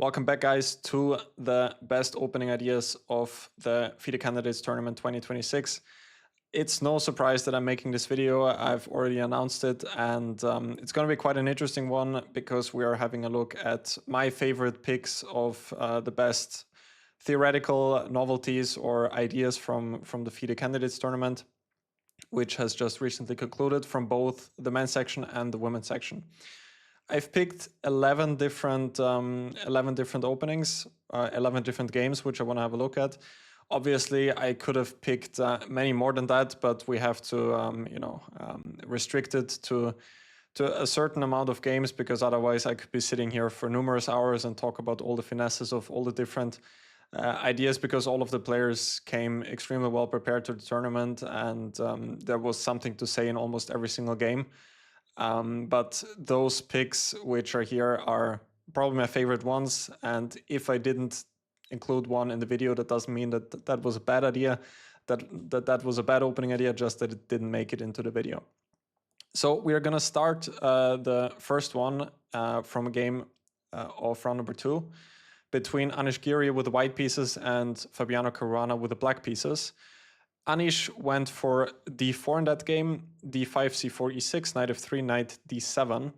Welcome back, guys, to the best opening ideas of the FIDE Candidates Tournament 2026. It's no surprise that I'm making this video. I've already announced it, and it's going to be quite an interesting one because we are having a look at my favorite picks of the best theoretical novelties or ideas from the FIDE Candidates Tournament, which has just recently concluded from both the men's section and the women's section. I've picked 11 different openings, 11 different games, which I want to have a look at. Obviously, I could have picked many more than that, but we have to, restrict it to a certain amount of games because otherwise I could be sitting here for numerous hours and talk about all the finesses of all the different ideas, because all of the players came extremely well prepared to the tournament, and there was something to say in almost every single game. But those picks which are here are probably my favorite ones, and if I didn't include one in the video, that doesn't mean that that was a bad idea, that was a bad opening idea, just that it didn't make it into the video. So we are going to start the first one from a game of round number 2 between Giri with the white pieces and Fabiano Caruana with the black pieces. Anish went for d4 in that game, d5, c4, e6, knight f3, knight d7,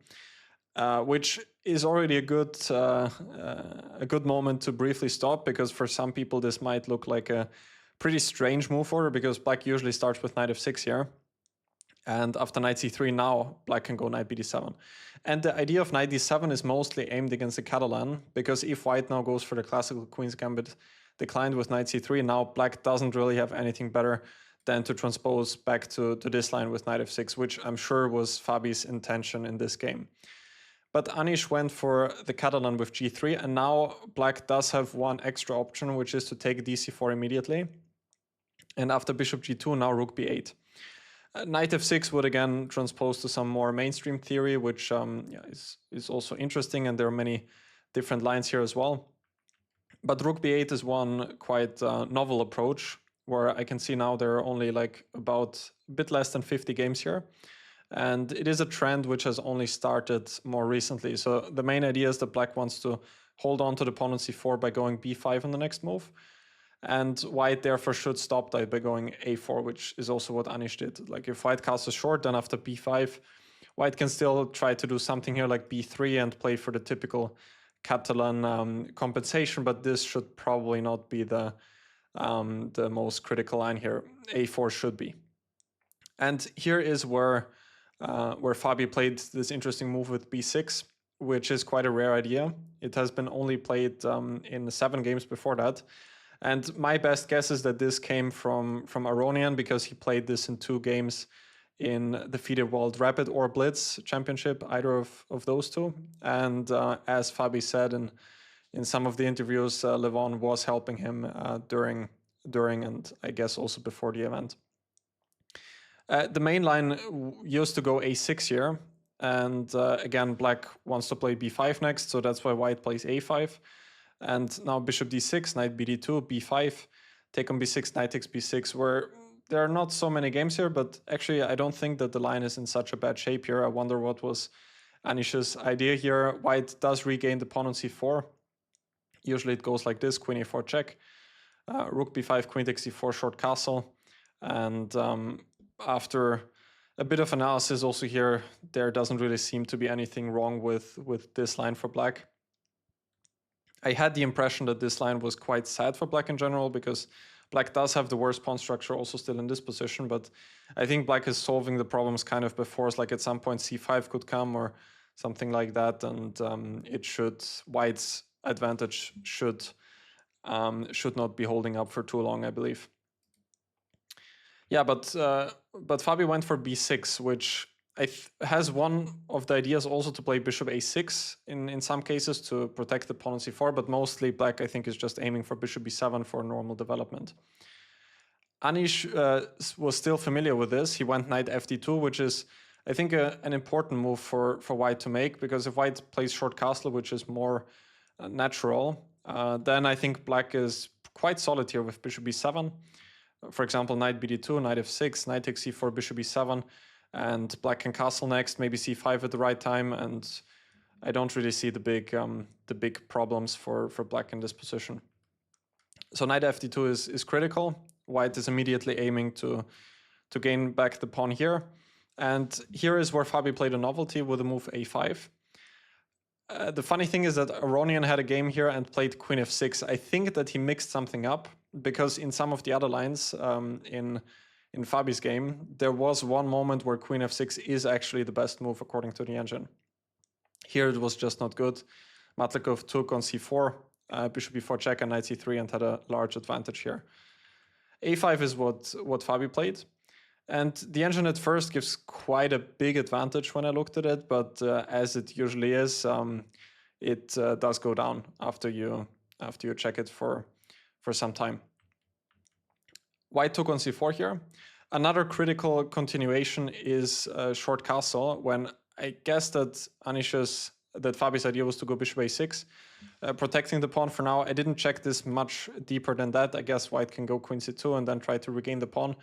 which is already a good moment to briefly stop, because for some people this might look like a pretty strange move order, because black usually starts with knight f6 here. And after knight c3, now black can go knight bd7. And the idea of knight d7 is mostly aimed against the Catalan, because if white now goes for the classical queen's gambit declined with knight c3, now black doesn't really have anything better than to transpose back to this line with knight f6, which I'm sure was Fabi's intention in this game. But Anish went for the Catalan with g3, and now black does have one extra option, which is to take dc4 immediately. And after bishop g2, now rook b8. Knight f6 would again transpose to some more mainstream theory, which is also interesting, and there are many different lines here as well. But rook b8 is one quite novel approach, where I can see now there are only like about a bit less than 50 games here. And it is a trend which has only started more recently. So the main idea is that black wants to hold on to the pawn on c4 by going b5 on the next move. And white therefore should stop that by going a4, which is also what Anish did. Like if white castles short, then after b5, white can still try to do something here like b3 and play for the typical Catalan compensation, but this should probably not be the most critical line here. a4 should be. And here is where Fabi played this interesting move with b6, which is quite a rare idea. It has been only played in 7 games before that. And my best guess is that this came from Aronian, because he played this in 2 games in the FIDE World Rapid or Blitz Championship, either of those two. And as Fabi said in some of the interviews, Levon was helping him during and I guess also before the event. The main line used to go a6 here, and again black wants to play b5 next, so that's why white plays a5. And now bishop d6, knight bd2, b5, take on b6, knight takes b6, where there are not so many games here, but actually I don't think that the line is in such a bad shape here. I wonder what was Anish's idea here. White does regain the pawn on c4. Usually it goes like this: queen a4 check, rook b5, queen takes c4, short castle. And after a bit of analysis also here, there doesn't really seem to be anything wrong with this line for black. I had the impression that this line was quite sad for black in general, because black does have the worst pawn structure also still in this position, but I think black is solving the problems kind of before. It's like at some point c5 could come or something like that, and white's advantage should not be holding up for too long, I believe. Yeah, but Fabi went for b6, which has one of the ideas also to play bishop a6 in some cases to protect the pawn on c4, but mostly black, I think, is just aiming for bishop b7 for normal development. Anish was still familiar with this. He went knight fd2, which is, I think, an important move for white to make, because if white plays short castle, which is more natural, then I think black is quite solid here with bishop b7. For example, knight bd2, knight f6, knight takes c4, bishop b7, and black can castle next, maybe c5 at the right time, and I don't really see the big problems for black in this position. So knight fd2 is critical. White is immediately aiming to gain back the pawn here. And here is where Fabi played a novelty with a move a5. The funny thing is that Aronian had a game here and played queen f6. I think that he mixed something up, because in some of the other lines in Fabi's game, there was one moment where queen f6 is actually the best move according to the engine. Here it was just not good. Matlikov took on c4, bishop b4 check, and knight c3, and had a large advantage here. a5 is what Fabi played. And the engine at first gives quite a big advantage when I looked at it, but as it usually is, it does go down after you check it for some time. White took on c4 here. Another critical continuation is short castle, when I guess that Fabi's idea was to go bishop a6, protecting the pawn for now. I didn't check this much deeper than that. I guess white can go queen c2 and then try to regain the pawn.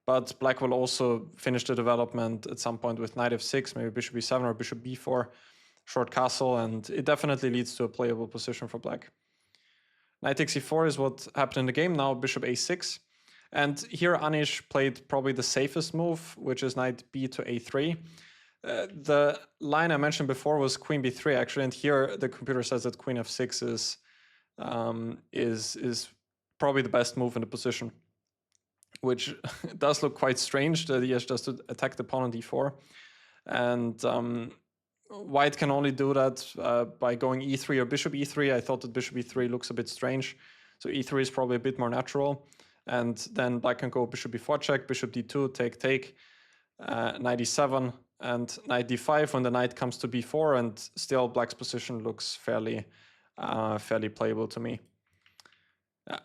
But black will also finish the development at some point with knight f6, maybe bishop b7 or bishop b4, short castle, and it definitely leads to a playable position for black. Knight takes e4 is what happened in the game. Now bishop a6. And here Anish played probably the safest move, which is knight b to a3. The line I mentioned before was queen b3 actually, and here the computer says that queen f6 is probably the best move in the position, which does look quite strange that he has just to attack the pawn on d4. And white can only do that by going e3 or bishop e3. I thought that bishop e3 looks a bit strange, so e3 is probably a bit more natural. And then black can go bishop b4 check, bishop d2, take, knight e7, and knight d5 when the knight comes to b4, and still black's position looks fairly playable to me.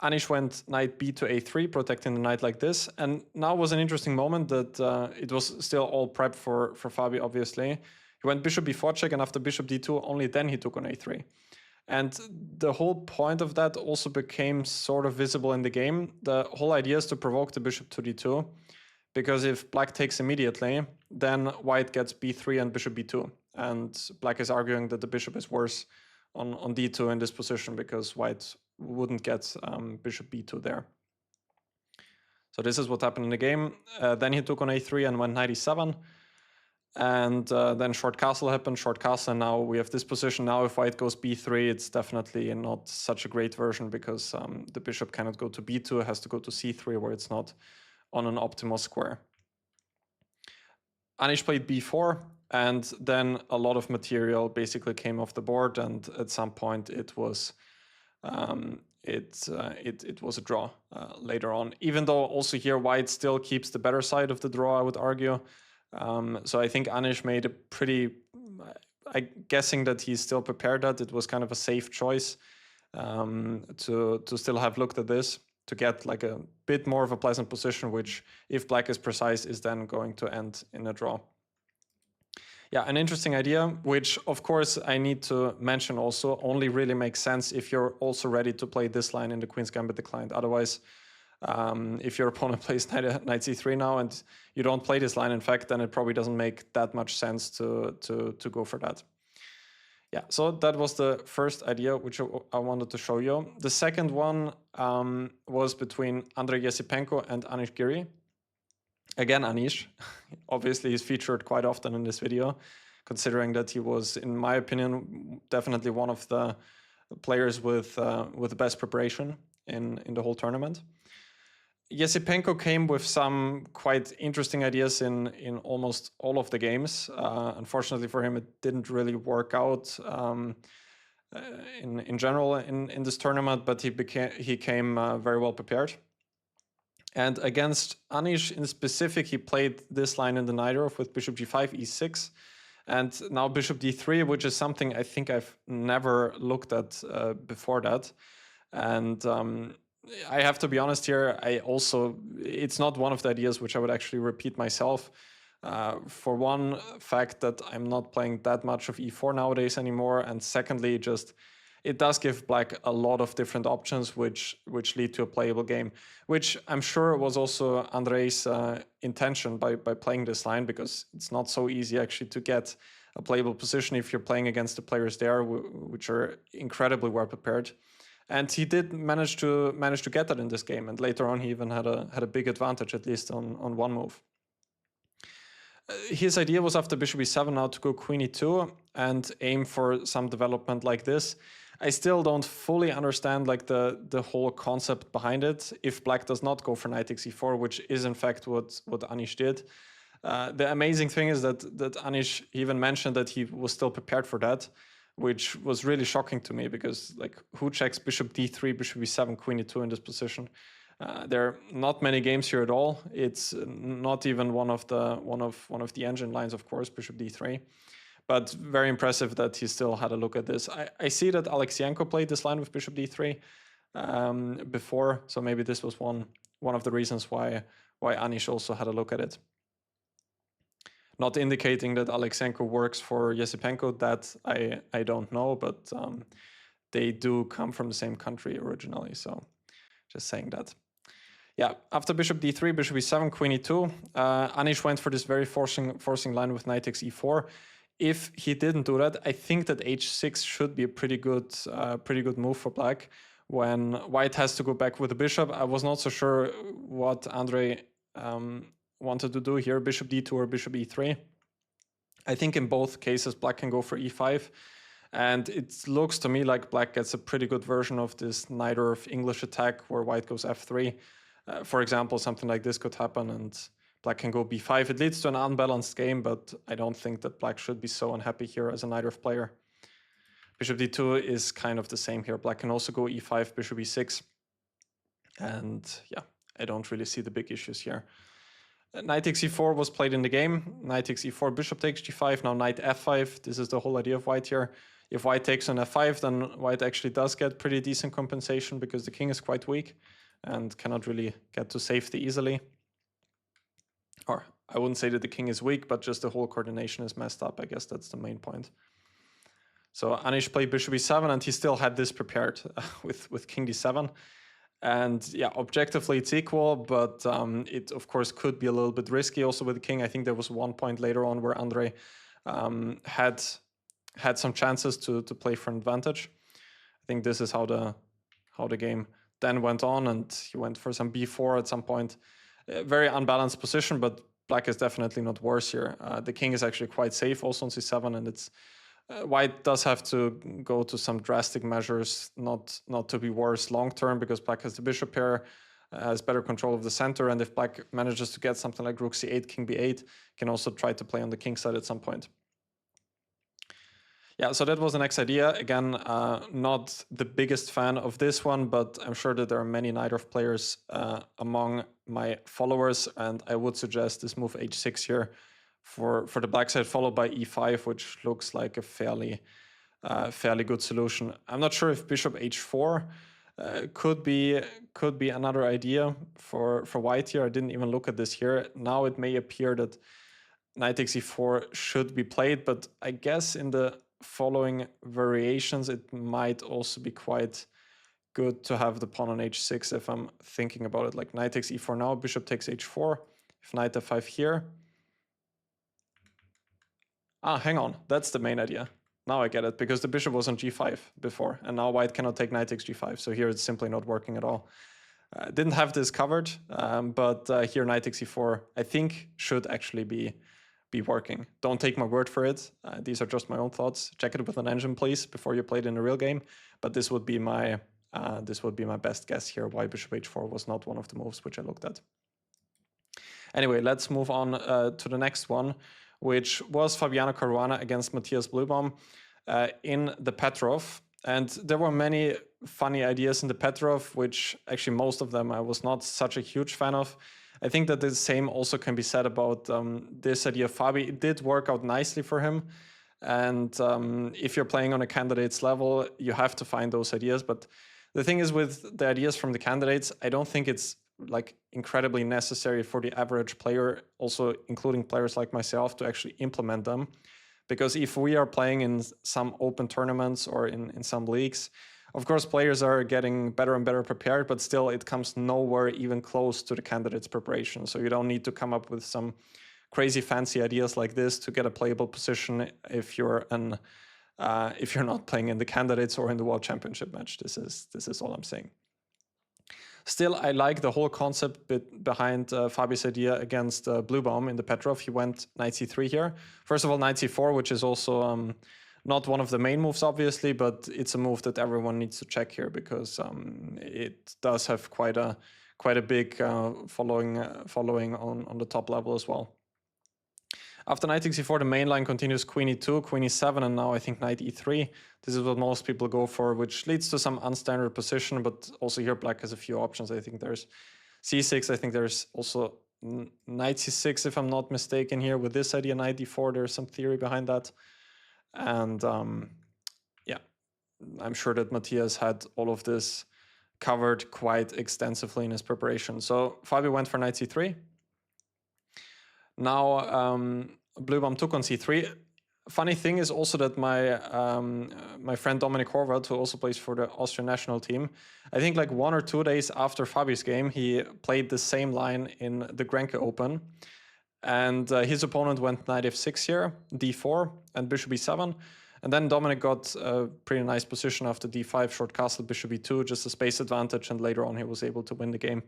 Anish went knight b to a3, protecting the knight like this. And now was an interesting moment that it was still all prep for Fabi, obviously. He went bishop b4 check, and after bishop d2, only then he took on a3. And the whole point of that also became sort of visible in the game. The whole idea is to provoke the bishop to d2, because if black takes immediately, then white gets b3 and bishop b2. And black is arguing that the bishop is worse on d2 in this position, because white wouldn't get bishop b2 there. So this is what happened in the game. Then he took on a3 and went knight e7. And then short castle happened, short castle, and now we have this position. Now if white goes b3, it's definitely not such a great version, because the bishop cannot go to b2, it has to go to c3, where it's not on an optimal square. Anish played b4, and then a lot of material basically came off the board, and at some point it was it was a draw later on. Even though also here white still keeps the better side of the draw, I would argue. So I think Anish made a pretty, I'm guessing that he's still prepared that it was kind of a safe choice to still have looked at this, to get like a bit more of a pleasant position, which if black is precise is then going to end in a draw. Yeah, an interesting idea, which of course I need to mention also only really makes sense if you're also ready to play this line in the Queen's Gambit declined. Otherwise, if your opponent plays knight c3 now and you don't play this line, in fact, then it probably doesn't make that much sense to go for that. Yeah, so that was the first idea which I wanted to show you. The second one was between Andrei Esipenko and Anish Giri. Again, Anish. Obviously, he's featured quite often in this video, considering that he was, in my opinion, definitely one of the players with the best preparation in the whole tournament. Esipenko came with some quite interesting ideas in almost all of the games. Unfortunately for him, it didn't really work out in general in this tournament, but he came very well prepared. And against Anish in specific, he played this line in the Najdorf with bishop g5, e6, and now bishop d3, which is something I think I've never looked at before that. And I have to be honest here, it's not one of the ideas which I would actually repeat myself. For one fact that I'm not playing that much of e4 nowadays anymore, and secondly, just it does give black a lot of different options which lead to a playable game, which I'm sure was also Andrei's intention by playing this line, because it's not so easy actually to get playable position if you're playing against the players there, which are incredibly well prepared. And he did manage to get that in this game, and later on he even had a big advantage, at least on one move. His idea was after bishop e7 now to go queen e2 and aim for some development like this. I still don't fully understand like the whole concept behind it. If black does not go for knight xe4, which is in fact what Anish did. The amazing thing is that Anish even mentioned that he was still prepared for that, which was really shocking to me, because like who checks bishop d3, bishop e7, queen e2 in this position? There are not many games here at all. It's not even one of the engine lines, of course, bishop d3. But very impressive that he still had a look at this. I see that Alexienko played this line with bishop d3 before, so maybe this was one of the reasons why Anish also had a look at it. Not indicating that Alexienko works for Esipenko, that I don't know, but they do come from the same country originally, so just saying that. Yeah, after bishop d3, bishop e7, queen e2, Anish went for this very forcing line with knight takes e4. If he didn't do that, I think that h6 should be a pretty good move for black. When white has to go back with the bishop, I was not so sure what Andrei wanted to do here, bishop d2 or bishop e3. I think in both cases black can go for e5, and it looks to me like black gets a pretty good version of this Najdorf English attack where white goes f3. For example, something like this could happen and black can go b5. It leads to an unbalanced game, but I don't think that black should be so unhappy here as a Najdorf player. Bishop d2 is kind of the same here. Black can also go e5, bishop e6. And yeah, I don't really see the big issues here. Knight takes e4 was played in the game. Knight takes e4, bishop takes g5, now knight f5. This is the whole idea of white here. If white takes on f5, then white actually does get pretty decent compensation because the king is quite weak and cannot really get to safety easily. Or I wouldn't say that the king is weak, but just the whole coordination is messed up. I guess that's the main point. So Anish played bishop e7, and he still had this prepared with king d7. And yeah, objectively it's equal, but it of course could be a little bit risky also with the king. I think there was one point later on where Andrei had some chances to play for an advantage. I think this is how the game then went on, and he went for some b4 at some point. Very unbalanced position, but black is definitely not worse here. The king is actually quite safe also on c7, and it's white does have to go to some drastic measures not to be worse long term, because black has the bishop pair, has better control of the center, and if black manages to get something like rook c8, king b8, can also try to play on the king side at some point. Yeah, so that was the next idea. Again, not the biggest fan of this one, but I'm sure that there are many Najdorf players among my followers, and I would suggest this move h6 here for the black side, followed by e5, which looks like a fairly good solution. I'm not sure if bishop h4 could be another idea for white here. I didn't even look at this here. Now it may appear that knight takes e4 should be played, but I guess in the following variations it might also be quite good to have the pawn on h6 if I'm thinking about it. Like knight takes e4 now, bishop takes h4, if knight f5 here. Hang on, that's the main idea. Now I get it, because the bishop was on g5 before, and now white cannot take knight takes g5, so here it's simply not working at all. Didn't have this covered, but here knight takes e4 I think should actually be working. Don't take my word for it. These are just my own thoughts. Check it with an engine, please, before you play it in a real game. But this would be my best guess here, why bishop h4 was not one of the moves which I looked at. Anyway, let's move on to the next one, which was Fabiano Caruana against Matthias-Blübaum in the Petroff. And there were many funny ideas in the Petroff, which actually most of them I was not such a huge fan of. I think that the same also can be said about this idea of Fabi. It did work out nicely for him. And if you're playing on a candidate's level, you have to find those ideas. But the thing is with the ideas from the candidates, I don't think it's like incredibly necessary for the average player, also including players like myself, to actually implement them. Because if we are playing in some open tournaments or in some leagues, of course, players are getting better and better prepared, but still it comes nowhere even close to the candidate's preparation. So you don't need to come up with some crazy fancy ideas like this to get a playable position if you're not playing in the candidates or in the World Championship match. This is all I'm saying. Still, I like the whole concept behind Fabi's idea against Blübaum in the Petroff. He went knight c3 here. First of all, knight c4, which is also not one of the main moves, obviously, but it's a move that everyone needs to check here because it does have quite a big following on the top level as well. After knight takes e4, the main line continues queen e2, queen e7, and now I think knight e3. This is what most people go for, which leads to some unstandard position, but also here black has a few options. I think there's c6, I think there's also knight c6, if I'm not mistaken here. With this idea, knight d4, there's some theory behind that. And yeah, I'm sure that Matthias had all of this covered quite extensively in his preparation. So Fabi went for knight c3. Now Blübaum took on c3. Funny thing is also that my friend Dominik Horvath, who also plays for the Austrian national team, I think like 1 or 2 days after Fabi's game, he played the same line in the Grenke Open. And his opponent went knight f6 here, d4, and bishop e7. And then Dominik got a pretty nice position after d5, short castle, bishop e2, just a space advantage, and later on he was able to win the game.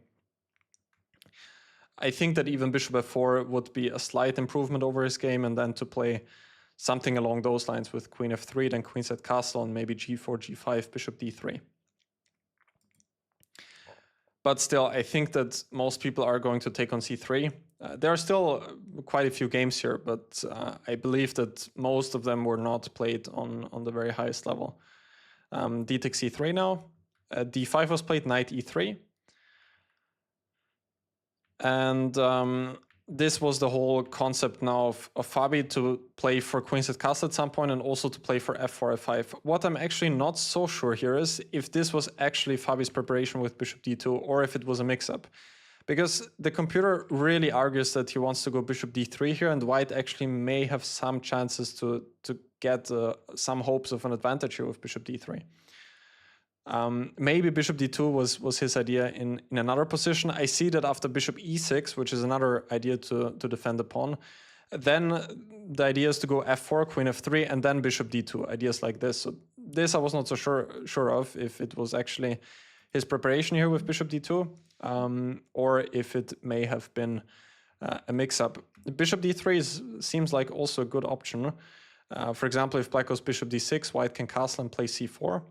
I think that even bishop f4 would be a slight improvement over his game, and then to play something along those lines with queen f3, then queen set castle, and maybe g4, g5, bishop d3. But still, I think that most people are going to take on c3. There are still quite a few games here, but I believe that most of them were not played on the very highest level. D takes c3 now. d5 was played, knight e3. And this was the whole concept now of Fabi to play for queen set castle at some point and also to play for f4, f5. What I'm actually not so sure here is if this was actually Fabi's preparation with bishop d2 or if it was a mix-up. Because the computer really argues that he wants to go bishop d3 here, and white actually may have some chances to get some hopes of an advantage here with bishop d3. Maybe bishop d2 was his idea in another position. I see that after bishop e6, which is another idea to defend the pawn, then the idea is to go f4, queen f3, and then bishop d2, ideas like this. So this I was not so sure of, if it was actually his preparation here with bishop d2, or if it may have been a mix-up. Bishop d3 seems like also a good option. For example, if black goes bishop d6, white can castle and play c4.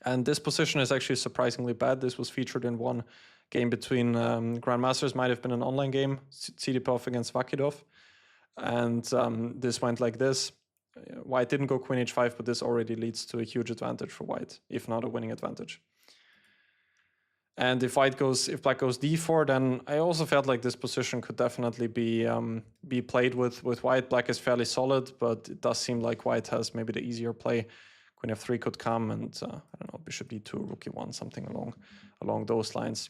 And this position is actually surprisingly bad. This was featured in one game between Grandmasters, might have been an online game, Sidelines against Vakidov. And this went like this. White didn't go queen h5, but this already leads to a huge advantage for white, if not a winning advantage. And if black goes d4, then I also felt like this position could definitely be played with white. Black is fairly solid, but it does seem like white has maybe the easier play. Queen f3 could come, and I don't know, bishop d2, rook e1, something along those lines.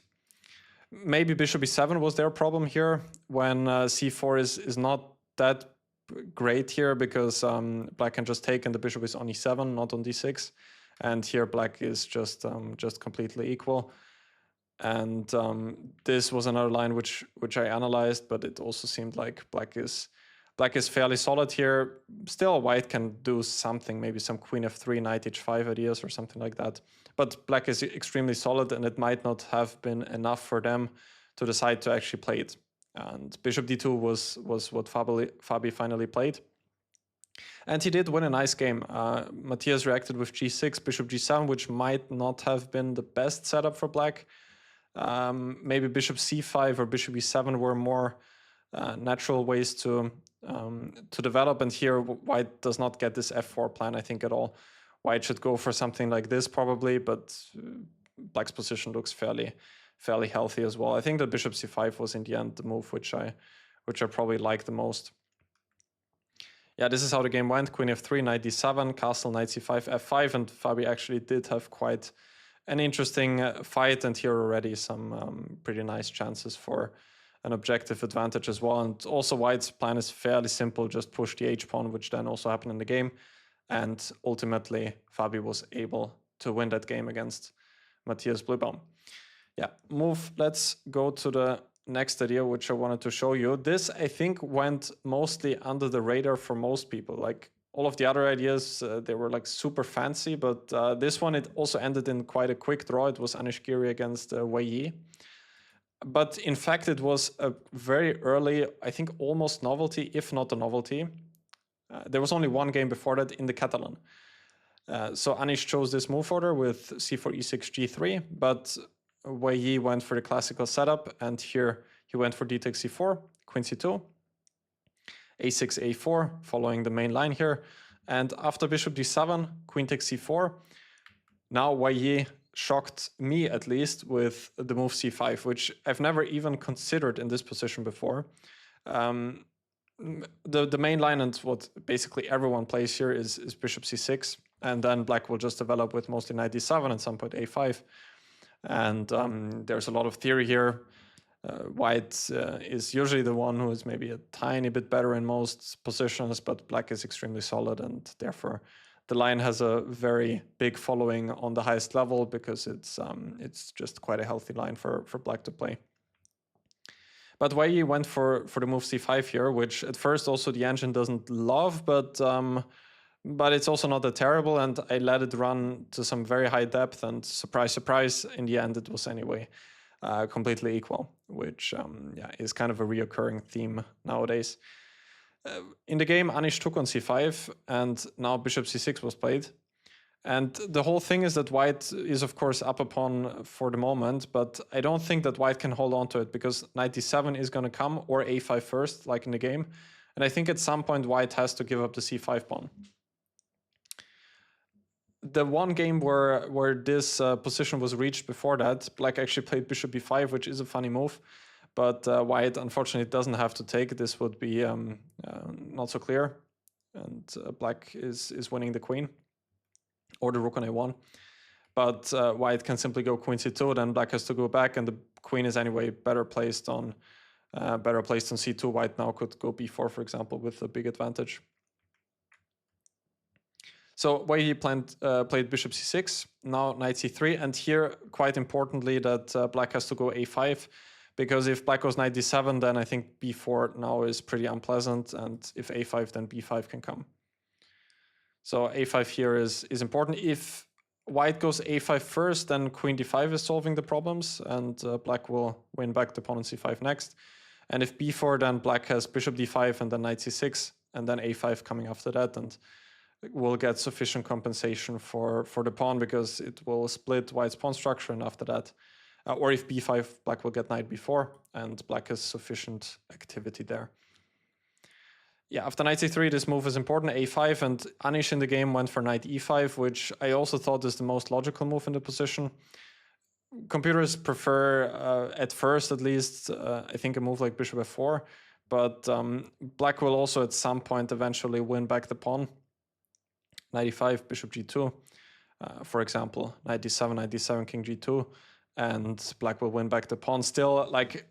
Maybe bishop e7 was their problem here when c4 is not that great here, because black can just take and the bishop is on e7, not on d6, and here black is just completely equal. And this was another line which I analyzed, but it also seemed like black is fairly solid here. Still, white can do something, maybe some queen f3, knight h5 ideas or something like that. But black is extremely solid, and it might not have been enough for them to decide to actually play it. And bishop d2 was what Fabi finally played. And he did win a nice game. Matthias reacted with g6, bishop g7, which might not have been the best setup for black. Maybe bishop c5 or bishop e7 were more natural ways to develop, and here white does not get this f4 plan, I think, at all. White should go for something like this probably, but black's position looks fairly healthy as well. I think that bishop c5 was in the end the move which I probably liked the most. Yeah, this is how the game went. Queen f3, knight d7, castle, knight c5, f5, and Fabi actually did have quite an interesting fight, and here already some pretty nice chances for an objective advantage as well. And also white's plan is fairly simple, just push the h-pawn, which then also happened in the game. And ultimately, Fabi was able to win that game against Matthias Blübaum. Yeah, let's go to the next idea, which I wanted to show you. This, I think, went mostly under the radar for most people. Like all of the other ideas, they were like super fancy, but this one, it also ended in quite a quick draw. It was Anish Giri against Wei Yi. But in fact, it was a very early, I think almost novelty, if not a novelty. There was only one game before that in the Catalan. So Anish chose this move order with c4, e6, g3, but Wei Yi went for the classical setup, and here he went for d takes c4, queen c2, a6, a4, following the main line here, and after bishop d7, queen takes c4. Now Wei Yi shocked me, at least, with the move c5, which I've never even considered in this position before. The main line and what basically everyone plays here is bishop c6, and then black will just develop with mostly knight d7 and some point a5. And there's a lot of theory here. White is usually the one who is maybe a tiny bit better in most positions, but black is extremely solid, and therefore the line has a very big following on the highest level, because it's just quite a healthy line for black to play. But Wei Yi went for the move c5 here, which at first also the engine doesn't love, but it's also not that terrible, and I let it run to some very high depth, and surprise, surprise, in the end it was anyway completely equal, which yeah, is kind of a reoccurring theme nowadays. In the game, Anish took on c5, and now bishop c6 was played. And the whole thing is that white is, of course, up a pawn for the moment, but I don't think that white can hold on to it, because knight d7 is going to come, or a5 first, like in the game. And I think at some point white has to give up the c5 pawn. The one game where this position was reached before that, black actually played bishop b5, which is a funny move, but white unfortunately doesn't have to take. This would be not so clear, and black is winning the queen, or the rook on a1. But white can simply go queen c2, then black has to go back, and the queen is anyway better placed on c2. White now could go b4, for example, with a big advantage. So Wei Yi played bishop c6, now knight c3, and here, quite importantly, that black has to go a5, because if black goes knight d7, then I think b4 now is pretty unpleasant, and if a5, then b5 can come. So a5 here is important. If white goes a5 first, then queen d5 is solving the problems, and black will win back the pawn on c5 next. And if b4, then black has bishop d5 and then knight c6, and then a5 coming after that, and will get sufficient compensation for the pawn, because it will split white's pawn structure, and after that, or if b5, black will get knight b4, and black has sufficient activity there. Yeah, after knight c3, this move is important, a5, and Anish in the game went for knight e5, which I also thought is the most logical move in the position. Computers prefer, at first at least, I think a move like bishop f4, but black will also at some point eventually win back the pawn. Knight e5, bishop g2, for example, knight d7, king g2, and black will win back the pawn. Still, like,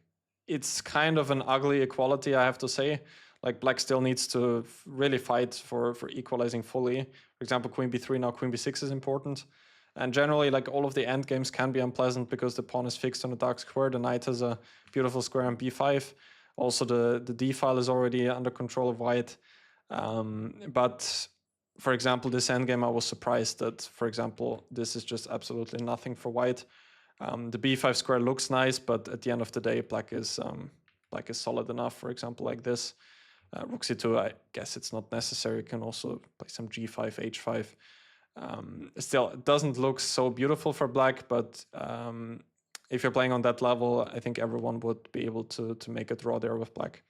it's kind of an ugly equality, I have to say. Like, black still needs to really fight for equalizing fully. For example, queen b3, now queen b6 is important. And generally, like, all of the endgames can be unpleasant because the pawn is fixed on a dark square. The knight has a beautiful square on b5. Also, the d file is already under control of white. But for example, this endgame, I was surprised that, for example, this is just absolutely nothing for white. The b5 square looks nice, but at the end of the day, black is solid enough, for example, like this. Rook c2, I guess it's not necessary. You can also play some g5, h5. Still, it doesn't look so beautiful for black, but if you're playing on that level, I think everyone would be able to make a draw there with black.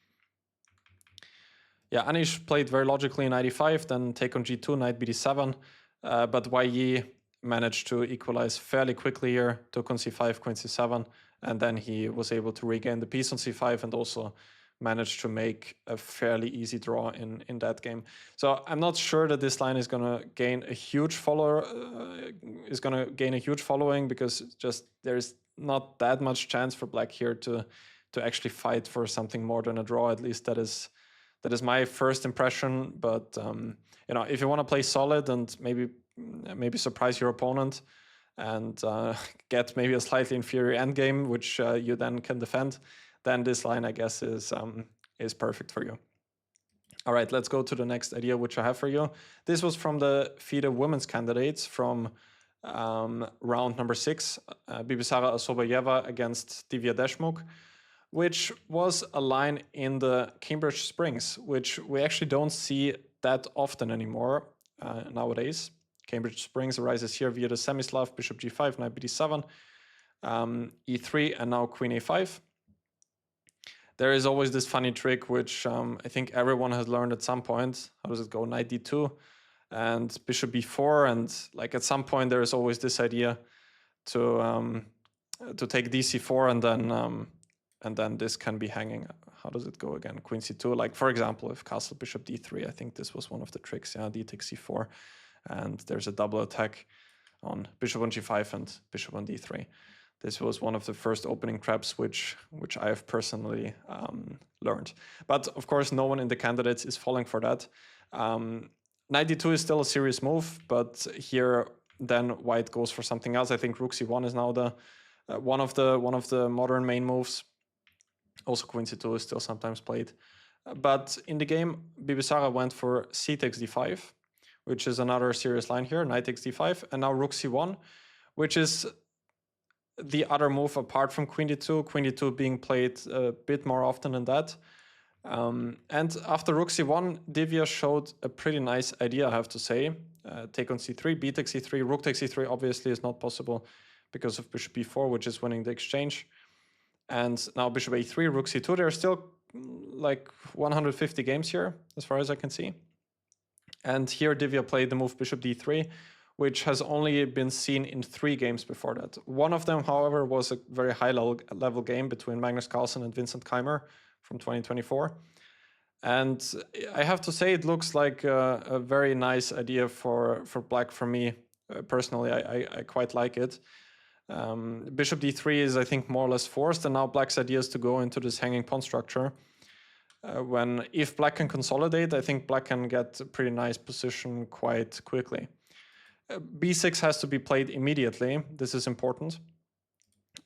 Yeah, Anish played very logically knight e5, then take on g2, knight bd7, but Wei Yi managed to equalize fairly quickly here, took on c5, queen c7, and then he was able to regain the piece on c5 and also managed to make a fairly easy draw in that game. So I'm not sure that this line is going to gain a huge following, because just there's not that much chance for black here to actually fight for something more than a draw. At least that is my first impression. But you know, if you want to play solid and maybe surprise your opponent and get maybe a slightly inferior endgame, which you then can defend, then this line, I guess, is perfect for you. All right, let's go to the next idea, which I have for you. This was from the FIDE women's candidates from round number 6, Bibisara Assaubayeva against Divya Deshmukh, which was a line in the Cambridge Springs, which we actually don't see that often anymore nowadays. Cambridge Springs arises here via the semi-Slav, bishop g5, knight bd7, e3, and now queen a5. There is always this funny trick, which I think everyone has learned at some point. How does it go? Knight d2 and bishop b4, and like at some point there is always this idea to take dc4, and then this can be hanging. How does it go again? Queen c2. Like for example, if castle bishop d3, I think this was one of the tricks. Yeah, d takes c4, and there's a double attack on bishop on g5 and bishop on d3. This was one of the first opening traps which I have personally learned. But of course, no one in the candidates is falling for that. Knight d2 is still a serious move, but here then white goes for something else. I think rook c1 is now the one of the modern main moves. Also, queen c2 is still sometimes played. But in the game, Bibisara went for c takes d5, which is another serious line here. Knight takes d5, and now rook c1, which is the other move apart from queen d2 being played a bit more often than that. And after rook c1, Divya showed a pretty nice idea, I have to say. Take on c3, b takes c3, rook takes c3 obviously is not possible because of bishop b4, which is winning the exchange. And now bishop a3, rook c2. There are still like 150 games here, as far as I can see. And here Divya played the move bishop d3, which has only been seen in 3 games before that. One of them, however, was a very high-level game between Magnus Carlsen and Vincent Keimer from 2024. And I have to say, it looks like a very nice idea for black for me. Personally, I quite like it. Bishop d3 is, I think, more or less forced, and now black's idea is to go into this hanging pawn structure. If black can consolidate, I think black can get a pretty nice position quite quickly. b6 has to be played immediately. This is important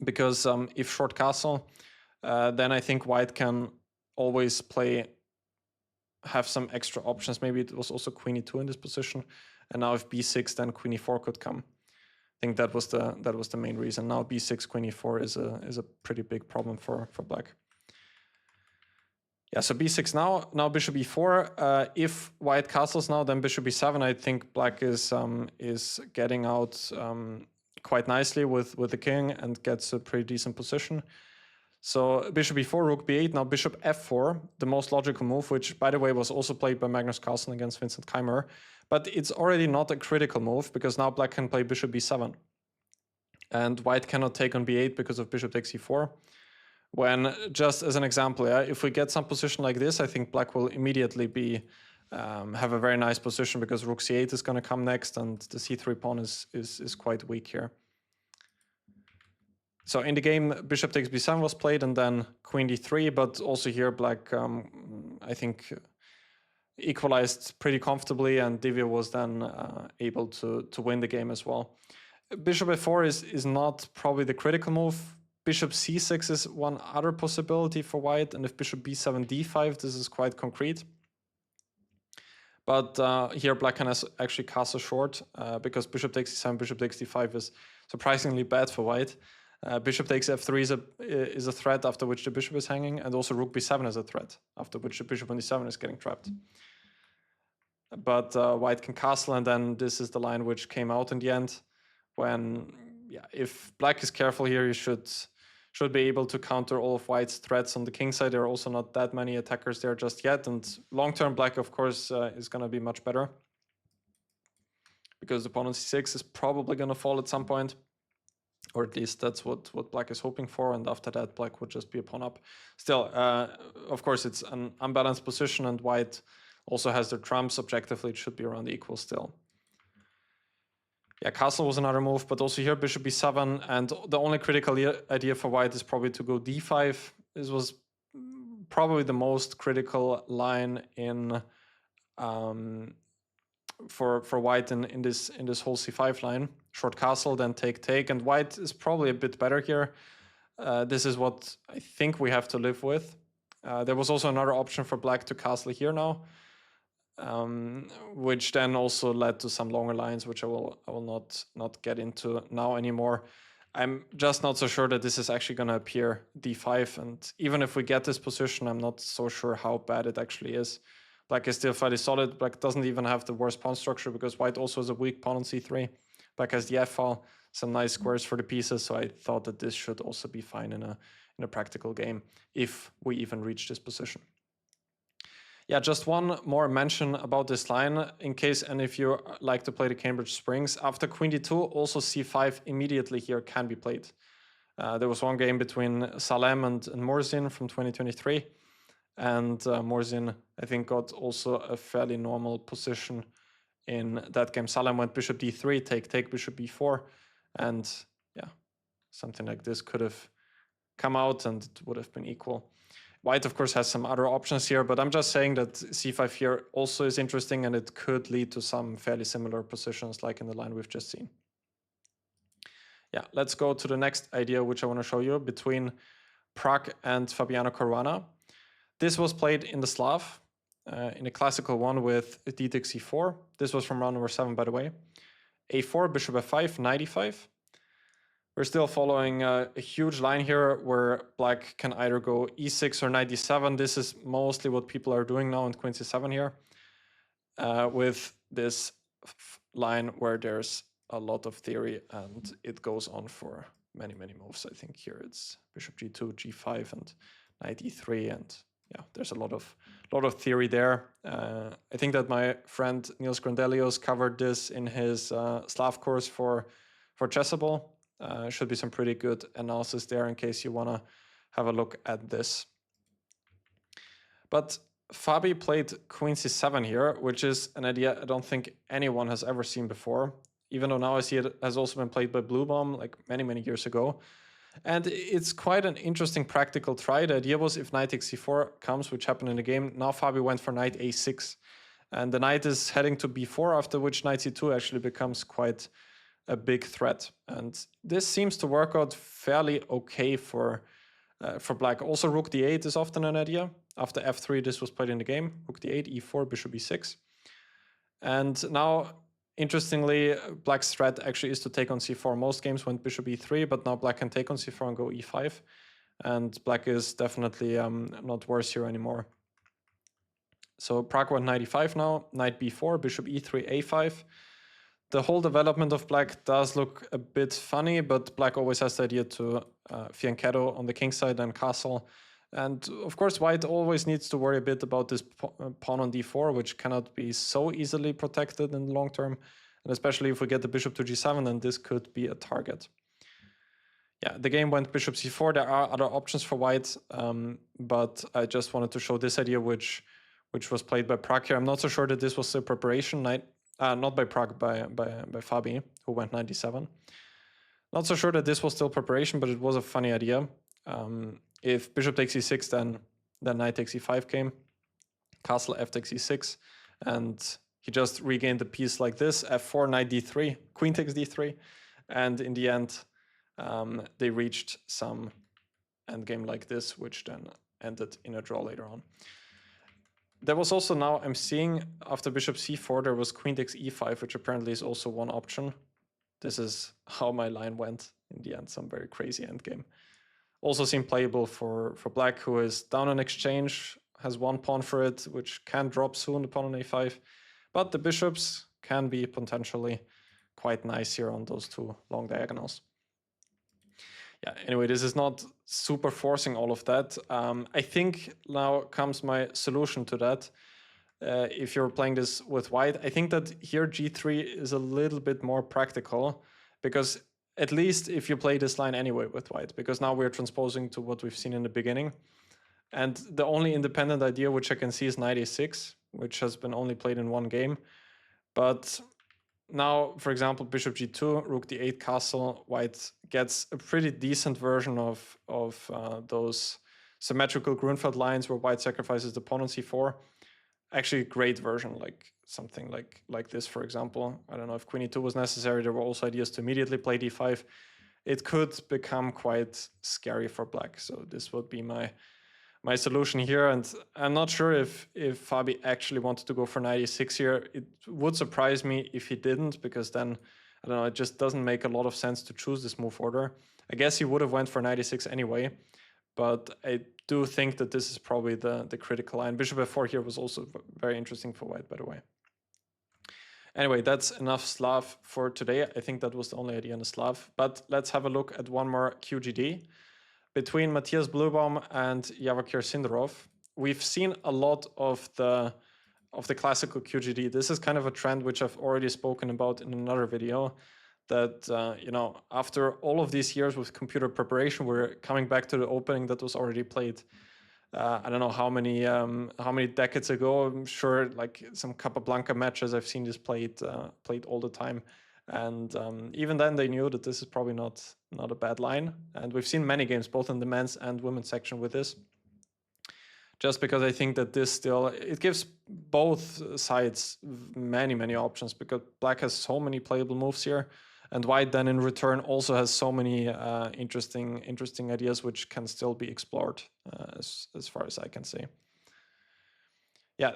because if short castle, then I think white can always have some extra options. Maybe it was also queen e2 in this position, and now if b6, then queen e4 could come. I think that was the main reason. Now b6, queen e4 is a pretty big problem for black. Yeah, so b6 now bishop e4. If white castles now, then bishop e7. I think black is getting out quite nicely with the king and gets a pretty decent position. So bishop e4, rook b8. Now bishop f4, the most logical move, which by the way was also played by Magnus Carlsen against Vincent Keimer. But it's already not a critical move because now black can play bishop b7, and white cannot take on b8 because of bishop takes e4. When, just as an example, if we get some position like this, I think black will immediately have a very nice position because rook c8 is going to come next, and the c3 pawn is quite weak here. So in the game, bishop takes b7 was played, and then queen d3, but also here black, I think, equalized pretty comfortably, and Divya was then able to win the game as well. Bishop f4 is not probably the critical move. Bishop c6 is one other possibility for white, and if bishop b7, d5, this is quite concrete. But here black can actually castle short because bishop takes c7, bishop takes d5 is surprisingly bad for white. Bishop takes f3 is a threat after which the bishop is hanging, and also rook b7 is a threat after which the bishop on d7 is getting trapped. But white can castle, and then this is the line which came out in the end. When, yeah, if black is careful here, you should be able to counter all of white's threats on the king side. There are also not that many attackers there just yet, and long-term black, of course, is going to be much better because the pawn on c6 is probably going to fall at some point, or at least that's what black is hoping for, and after that black would just be a pawn up. Still, of course, it's an unbalanced position, and white also has their trumps. Objectively, it should be around equal still. Yeah, castle was another move, but also here bishop b7, and the only critical idea for white is probably to go d5. This was probably the most critical line in for white in this whole c5 line. Short castle, then take, and white is probably a bit better here. This is what I think we have to live with. There was also another option for black to castle here now, which then also led to some longer lines, which I will not get into now anymore. I'm just not so sure that this is actually going to appear d5, and even if we get this position, I'm not so sure how bad it actually is. Black is still fairly solid. Black doesn't even have the worst pawn structure because white also has a weak pawn on c3. Black has the f-file, some nice squares for the pieces, so I thought that this should also be fine in a practical game if we even reach this position. Yeah, just one more mention about this line, in case any of you like to play the Cambridge Springs. After queen d2, also c5 immediately here can be played. There was one game between Salem and Morzin from 2023, and Morzin, I think, got also a fairly normal position in that game. Salem went bishop d3, take, bishop b4, and yeah, something like this could have come out and it would have been equal. White, of course, has some other options here, but I'm just saying that c5 here also is interesting, and it could lead to some fairly similar positions like in the line we've just seen. Yeah, let's go to the next idea, which I want to show you, between Pragg and Fabiano Caruana. This was played in the Slav, in a classical one with d takes c4. This was from round number 7, by the way. a4, bishop f5, knight e5. We're still following a huge line here where black can either go e6 or knight d7. This is mostly what people are doing now in queen c7 here, with this line where there's a lot of theory and it goes on for many, many moves. I think here it's bishop g2, g5, and knight e3, and yeah, there's a lot of theory there. I think that my friend Niels Grandelius covered this in his Slav course for Chessable. Should be some pretty good analysis there in case you want to have a look at this. But Fabi played queen c7 here, which is an idea I don't think anyone has ever seen before, even though now I see it has also been played by Blübaum like many, many years ago. And it's quite an interesting practical try. The idea was if knight takes c4 comes, which happened in the game, now Fabi went for knight a6. And the knight is heading to b4, after which knight c2 actually becomes quite a big threat, and this seems to work out fairly okay for black. Also, rook d8 is often an idea. After f3, this was played in the game. Rook d8, e4, bishop e6, and now, interestingly, black's threat actually is to take on c4. Most games went bishop e3, but now black can take on c4 and go e5, and black is definitely not worse here anymore. So Pragg went knight e5 now, knight b4, bishop e3, a5. The whole development of black does look a bit funny, but black always has the idea to Fianchetto on the king side and castle. And of course, white always needs to worry a bit about this pawn on d4, which cannot be so easily protected in the long term. And especially if we get the bishop to g7, then this could be a target. Yeah, the game went bishop c4. There are other options for white, but I just wanted to show this idea, which was played by Pragg here. I'm not so sure that this was the preparation. Not by Pragg, by Fabi, who went 97. Not so sure that this was still preparation, but it was a funny idea. If bishop takes e6, then knight takes e5 came. Castle f takes e6, and he just regained the piece like this. f4, knight d3, queen takes d3, and in the end, they reached some endgame like this, which then ended in a draw later on. There was also, now I'm seeing after bishop c4 there was queen takes e5, which apparently is also one option. This is how my line went in the end, some very crazy endgame. Also seemed playable for black, who is down on exchange, has one pawn for it, which can drop soon, the pawn on a5. But the bishops can be potentially quite nice here on those two long diagonals. Yeah, anyway, this is not super forcing all of that. I think now comes my solution to that. If you're playing this with white, I think that here g3 is a little bit more practical, because at least if you play this line anyway with white, because now we're transposing to what we've seen in the beginning. And the only independent idea which I can see is knight a6, which has been only played in one game. But now, for example, bishop g2, rook d8, castle, white gets a pretty decent version of those symmetrical Grunfeld lines where white sacrifices the pawn on c4. Actually, a great version, like something like this, for example. I don't know if queen e2 was necessary. There were also ideas to immediately play d5. it could become quite scary for black. So this would be my solution here, and I'm not sure if Fabi actually wanted to go for 96 here. It would surprise me if he didn't, because then, I don't know, it just doesn't make a lot of sense to choose this move order. I guess he would have went for 96 anyway, but I do think that this is probably the critical line. Bishop f4 here was also very interesting for white, by the way. Anyway, that's enough Slav for today. I think that was the only idea in the Slav, but let's have a look at one more QGD. Between Matthias-Blübaum and Javakir Sindarov, we've seen a lot of the classical QGD. This is kind of a trend which I've already spoken about in another video, that you know, after all of these years with computer preparation, we're coming back to the opening that was already played. I don't know how many decades ago. I'm sure like some Capablanca matches I've seen this played all the time. And even then they knew that this is probably not a bad line. And we've seen many games, both in the men's and women's section with this. Just because I think that this still, it gives both sides many options, because black has so many playable moves here. And white then in return also has so many interesting ideas which can still be explored as far as I can see. Yeah,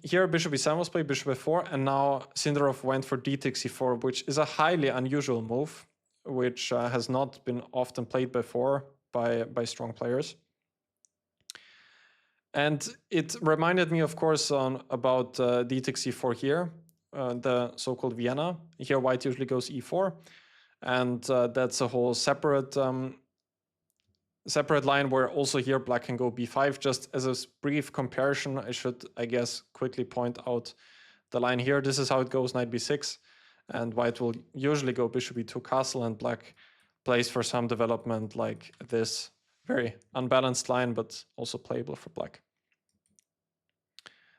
here bishop e7 was played, bishop f4, and now Sindarov went for d takes e4, which is a highly unusual move, which has not been often played before by strong players. And it reminded me, of course, about d takes e4 here, the so-called Vienna. Here white usually goes e4, and that's a whole separate line where also here black can go b5. Just as a brief comparison, I should, I guess, quickly point out the line here. This is how it goes, knight b6, and white will usually go bishop e2 castle, and black plays for some development like this. Very unbalanced line, but also playable for black.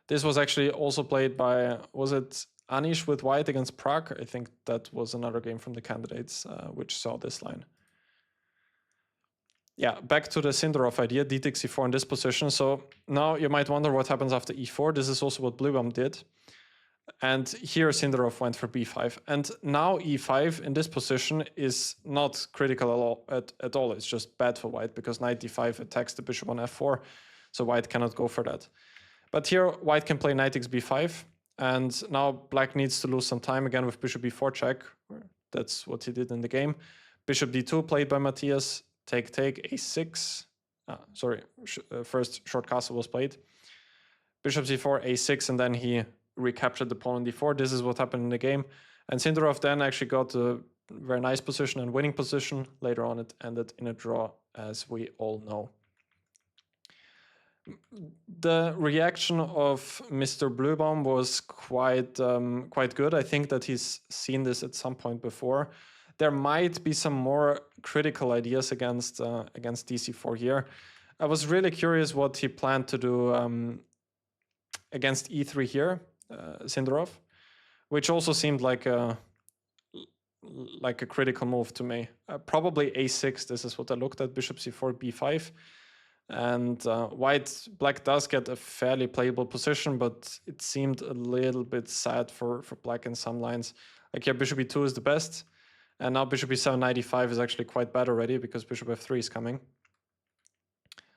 This was actually also played by, was it Anish with white against Pragg? I think that was another game from the candidates which saw this line. Yeah, back to the Sindarov idea, d takes e4 in this position. So now you might wonder what happens after e4. This is also what Blübaum did. And here Sindarov went for b5. And now e5 in this position is not critical at all. It's just bad for white, because knight d5 attacks the bishop on f4. So white cannot go for that. But here white can play knight takes b5. And now black needs to lose some time again with bishop b4 check. That's what he did in the game. Bishop d2 played by Matthias. Take, a6. First short castle was played. Bishop c4, a6, and then he recaptured the pawn on d4. This is what happened in the game. And Sindarov then actually got a very nice position and winning position. Later on it ended in a draw, as we all know. The reaction of Mr. Blübaum was quite good. I think that he's seen this at some point before. There might be some more critical ideas against dc4 here. I was really curious what he planned to do against e3 here, Sindarov, which also seemed like a critical move to me. Probably a6. This is what I looked at. Bishop c4, b5. And black does get a fairly playable position, but it seemed a little bit sad for black in some lines. Like here, bishop e2 is the best, and now bishop e7, knight e5 is actually quite bad already, because bishop f3 is coming.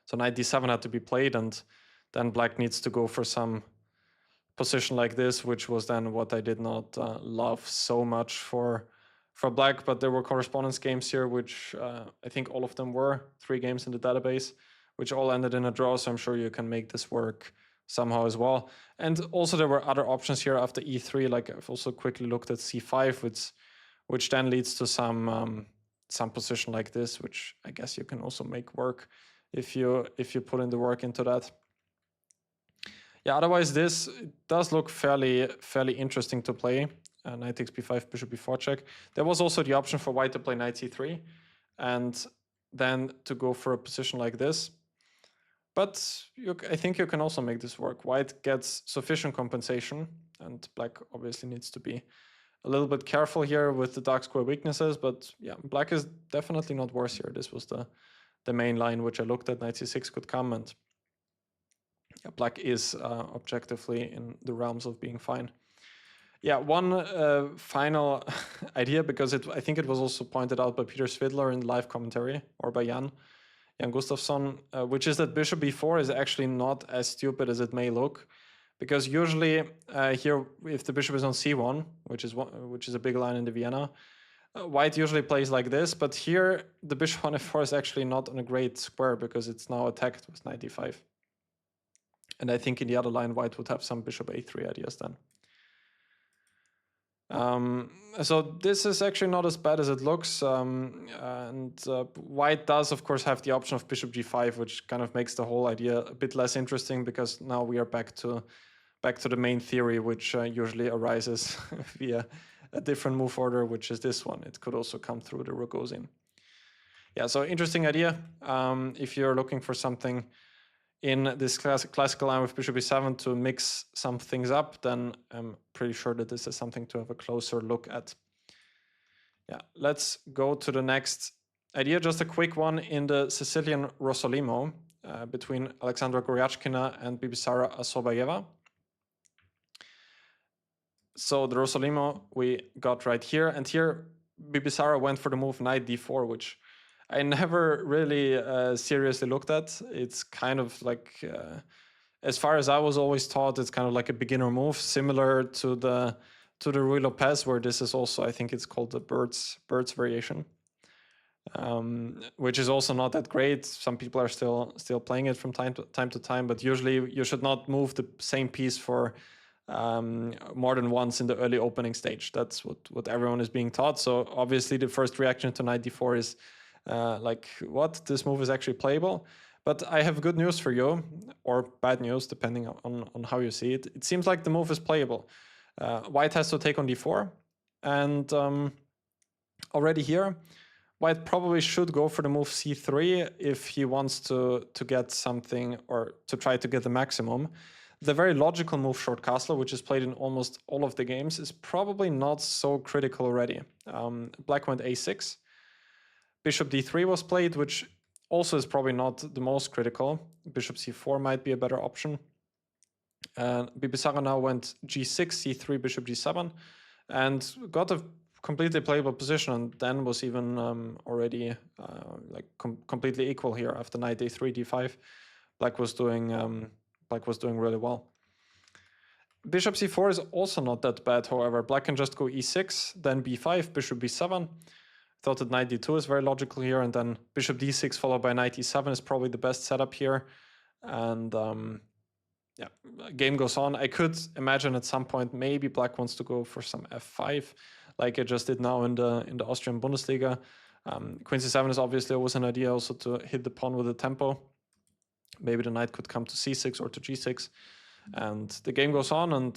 So knight d7 had to be played, and then black needs to go for some position like this, which was then what I did not love so much for black. But there were correspondence games here, which I think all of them were 3 games in the database, which all ended in a draw, so I'm sure you can make this work somehow as well. And also there were other options here after e3, like I've also quickly looked at c5, which then leads to some position like this, which I guess you can also make work if you put in the work into that. Yeah, otherwise this does look fairly interesting to play. Knight takes b5, bishop b4 check. There was also the option for white to play knight c3, and then to go for a position like this. But I think you can also make this work. White gets sufficient compensation, and black obviously needs to be a little bit careful here with the dark square weaknesses. But yeah, black is definitely not worse here. This was the main line which I looked at. Knight c6 could come, and yeah, black is objectively in the realms of being fine. Yeah, one final idea, because I think it was also pointed out by Peter Svidler in live commentary, or by Jan Gustafsson, which is that bishop b4 is actually not as stupid as it may look, because usually here, if the bishop is on c1, which is a big line in the Vienna, white usually plays like this, but here the bishop on f4 is actually not on a great square because it's now attacked with knight d5. And I think in the other line, white would have some bishop a3 ideas then. So this is actually not as bad as it looks, and white does of course have the option of bishop g5, which kind of makes the whole idea a bit less interesting, because now we are back to the main theory, which usually arises via a different move order, which is this one. It could also come through the Rogozin. Yeah, so interesting idea. If you're looking for something in this classical line with bishop e7 to mix some things up, then I'm pretty sure that this is something to have a closer look at. Yeah, let's go to the next idea. Just a quick one in the Sicilian Rossolimo between Alexandra Goryachkina and Bibisara Assaubayeva. So the Rossolimo we got right here, and here Bibisara went for the move knight d4, which I never really seriously looked at. It's kind of like, as far as I was always taught, it's kind of like a beginner move, similar to the Ruy Lopez, where this is also, I think it's called the birds variation, which is also not that great. Some people are still playing it from time to time, but usually you should not move the same piece for more than once in the early opening stage. That's what everyone is being taught. So obviously the first reaction to knight d4 is like, what? This move is actually playable. But I have good news for you, or bad news, depending on how you see it. It seems like the move is playable. White has to take on d4, and already here, white probably should go for the move c3 if he wants to get something, or to try to get the maximum. The very logical move short castle, which is played in almost all of the games, is probably not so critical already. Black went a6. Bishop d3 was played, which also is probably not the most critical. Bishop c4 might be a better option. Bibisara now went g6, c3, bishop g7, and got a completely playable position, and then was even already like completely equal here after knight a3, d5. Black was doing really well. Bishop c4 is also not that bad, however. Black can just go e6, then b5, bishop b7. Thought that knight d2 is very logical here, and then bishop d6 followed by knight e7 is probably the best setup here. And yeah, game goes on. I could imagine at some point maybe black wants to go for some f5, like I just did now in the Austrian Bundesliga. Queen c7 is obviously always an idea, also to hit the pawn with the tempo. Maybe the knight could come to c6 or to g6. And the game goes on, and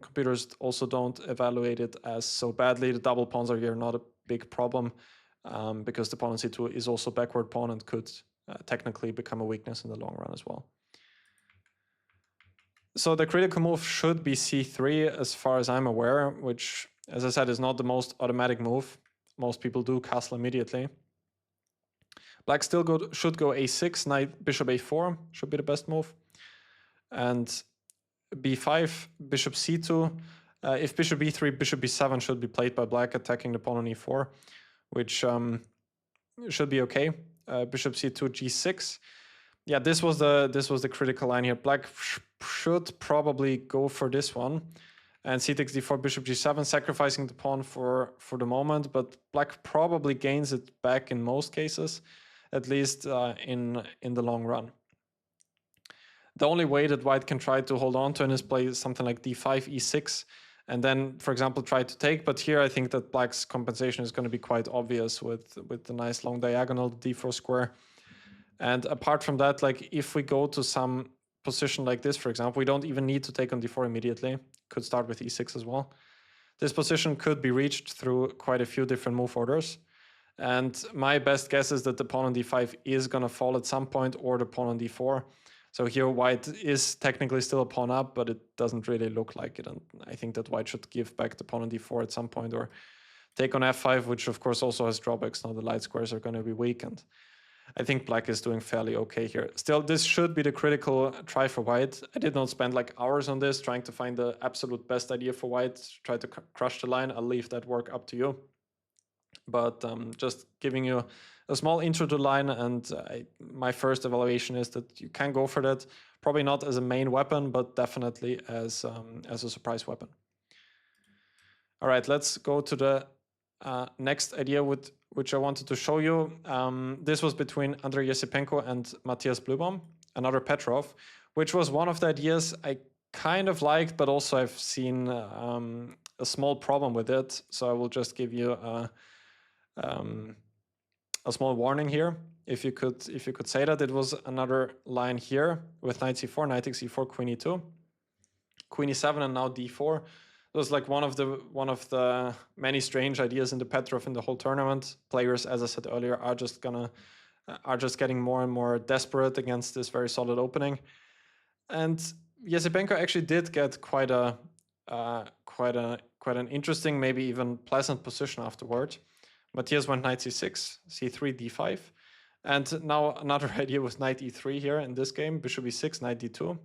computers also don't evaluate it as so badly. The double pawns are here not a big problem, because the pawn on c2 is also backward pawn and could technically become a weakness in the long run as well. So the critical move should be c3 as far as I'm aware, which, as I said, is not the most automatic move. Most people do castle immediately. Black still should go a6, knight, bishop a4 should be the best move. And b5, bishop c2. If bishop b3, bishop b7 should be played by black, attacking the pawn on e4, which should be okay. Bishop c2, g6. Yeah, this was the critical line here. Black should probably go for this one, and c takes d4, bishop g7, sacrificing the pawn for the moment. But black probably gains it back in most cases, at least in the long run. The only way that white can try to hold on to it is play something like d5, e6, and then, for example, try to take. But here I think that black's compensation is going to be quite obvious with the nice long diagonal, the d4 square. And apart from that, like if we go to some position like this, for example, we don't even need to take on d4 immediately. Could start with e6 as well. This position could be reached through quite a few different move orders. And my best guess is that the pawn on d5 is going to fall at some point, or the pawn on d4. So here white is technically still a pawn up, but it doesn't really look like it. And I think that white should give back the pawn on d4 at some point, or take on f5, which of course also has drawbacks. Now the light squares are going to be weakened. I think black is doing fairly okay here. Still, this should be the critical try for white. I did not spend like hours on this trying to find the absolute best idea for white, try to crush the line. I'll leave that work up to you. But just giving you a small intro to the line, and my first evaluation is that you can go for that. Probably not as a main weapon, but definitely as a surprise weapon. All right, let's go to the next idea which I wanted to show you. This was between Andrei Esipenko and Matthias-Blübaum, another Petroff, which was one of the ideas I kind of liked, but also I've seen a small problem with it. So I will just give you a small warning here. If you could say that. It was another line here with knight c4, knight takes e4, queen e2, queen e7, and now d4. It was like one of the many strange ideas in the Petroff in the whole tournament. Players, as I said earlier, are just getting more and more desperate against this very solid opening. And Esipenko actually did get quite an interesting, maybe even pleasant position afterward. Matthias went knight c6, c3, d5, and now another idea was knight e3 here in this game, bishop e6, knight d2.